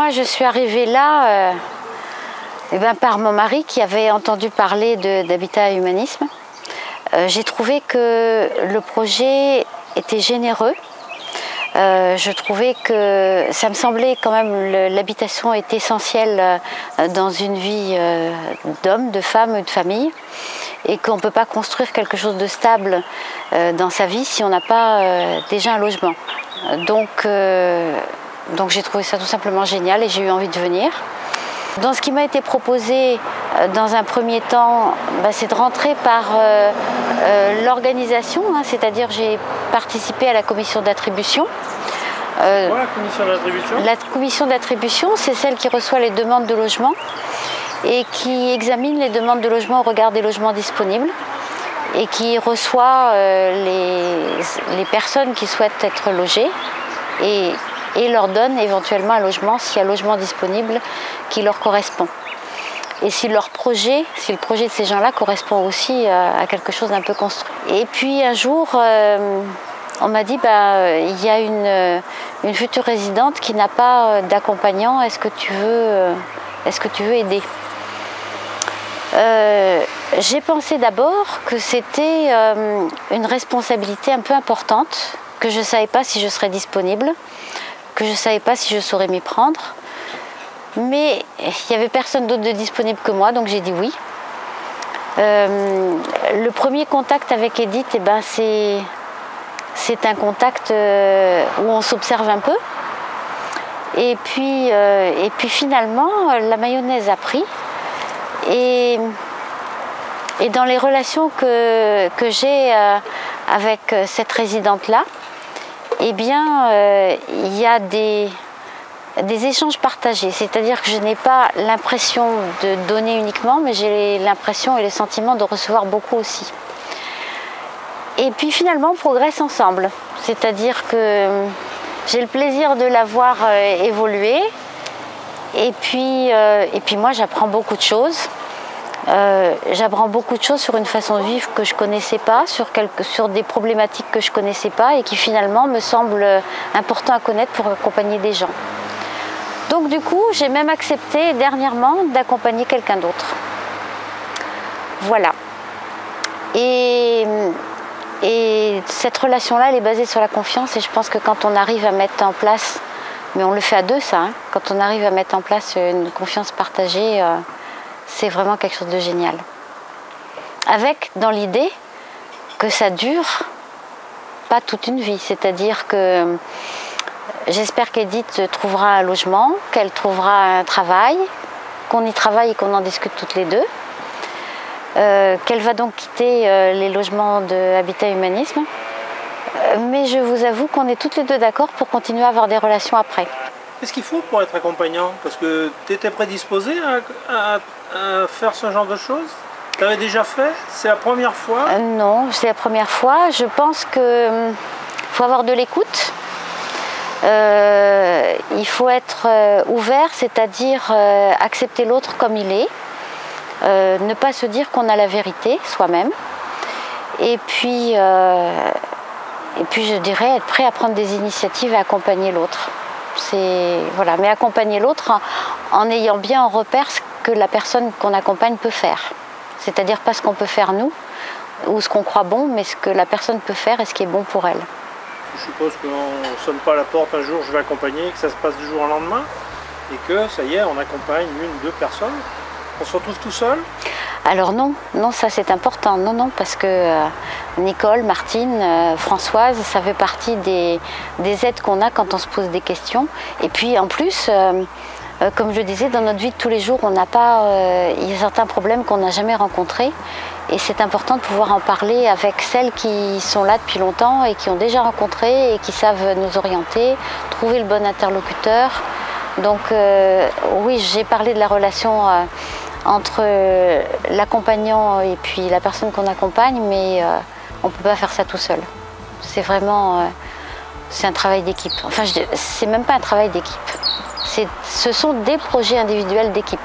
moi, je suis arrivée là par mon mari qui avait entendu parler d'Habitat Humanisme. J'ai trouvé que le projet était généreux. Je trouvais que ça me semblait quand même l'habitation est essentielle dans une vie d'homme, de femme, de famille, et qu'on ne peut pas construire quelque chose de stable dans sa vie si on n'a pas déjà un logement. Donc j'ai trouvé ça tout simplement génial et j'ai eu envie de venir. Dans ce qui m'a été proposé dans un premier temps, c'est de rentrer par l'organisation, c'est-à-dire j'ai participé à la commission d'attribution. La commission d'attribution ? La commission d'attribution, c'est celle qui reçoit les demandes de logement et qui examine les demandes de logement au regard des logements disponibles et qui reçoit les personnes qui souhaitent être logées et leur donne éventuellement un logement s'il y a un logement disponible qui leur correspond. Et si le projet de ces gens-là correspond aussi à quelque chose d'un peu construit. Et puis un jour, on m'a dit, il y a une future résidente qui n'a pas d'accompagnant, est-ce que tu veux aider ? J'ai pensé d'abord que c'était une responsabilité un peu importante, que je ne savais pas si je serais disponible, que je ne savais pas si je saurais m'y prendre. Mais il n'y avait personne d'autre de disponible que moi, donc j'ai dit oui. Le premier contact avec Edith, c'est un contact où on s'observe un peu. Et puis finalement, la mayonnaise a pris. Et dans les relations que j'ai avec cette résidente-là, il y a des échanges partagés. C'est-à-dire que je n'ai pas l'impression de donner uniquement, mais j'ai l'impression et le sentiment de recevoir beaucoup aussi. Et puis finalement, on progresse ensemble. C'est-à-dire que j'ai le plaisir de la voir évoluer. Et puis moi, j'apprends beaucoup de choses. J'apprends beaucoup de choses sur une façon de vivre que je ne connaissais pas, sur des problématiques que je ne connaissais pas et qui finalement me semblent importantes à connaître pour accompagner des gens. Donc du coup, j'ai même accepté dernièrement d'accompagner quelqu'un d'autre. Voilà. Et cette relation-là, elle est basée sur la confiance et je pense que quand on arrive à mettre en place, mais on le fait à deux ça, quand on arrive à mettre en place une confiance partagée, c'est vraiment quelque chose de génial. Avec dans l'idée que ça dure pas toute une vie, c'est-à-dire que j'espère qu'Edith trouvera un logement, qu'elle trouvera un travail, qu'on y travaille et qu'on en discute toutes les deux, qu'elle va donc quitter les logements de Habitat Humanisme. Mais je vous avoue qu'on est toutes les deux d'accord pour continuer à avoir des relations après. Qu'est-ce qu'il faut pour être accompagnant? Parce que tu étais prédisposée à faire ce genre de choses? Tu avais déjà fait? C'est la première fois? Non, c'est la première fois. Je pense qu'il faut avoir de l'écoute. Il faut être ouvert, c'est-à-dire accepter l'autre comme il est. Ne pas se dire qu'on a la vérité soi-même. Et puis je dirais être prêt à prendre des initiatives et accompagner l'autre. Voilà. Mais accompagner l'autre en ayant bien en repère ce que la personne qu'on accompagne peut faire. C'est-à-dire pas ce qu'on peut faire nous, ou ce qu'on croit bon, mais ce que la personne peut faire et ce qui est bon pour elle. Je suppose qu'on ne sonne pas à la porte un jour, je vais accompagner, que ça se passe du jour au lendemain, et que ça y est, on accompagne une ou deux personnes. On se retrouve tout seul? Alors non, ça c'est important, non, parce que Nicole, Martine, Françoise, ça fait partie des aides qu'on a quand on se pose des questions. Et puis en plus, comme je disais, dans notre vie de tous les jours, il y a certains problèmes qu'on n'a jamais rencontrés. Et c'est important de pouvoir en parler avec celles qui sont là depuis longtemps et qui ont déjà rencontré et qui savent nous orienter, trouver le bon interlocuteur. Donc oui, j'ai parlé de la relation entre l'accompagnant et puis la personne qu'on accompagne, mais on ne peut pas faire ça tout seul. C'est vraiment c'est un travail d'équipe. Enfin, c'est même pas un travail d'équipe. Ce sont des projets individuels d'équipe.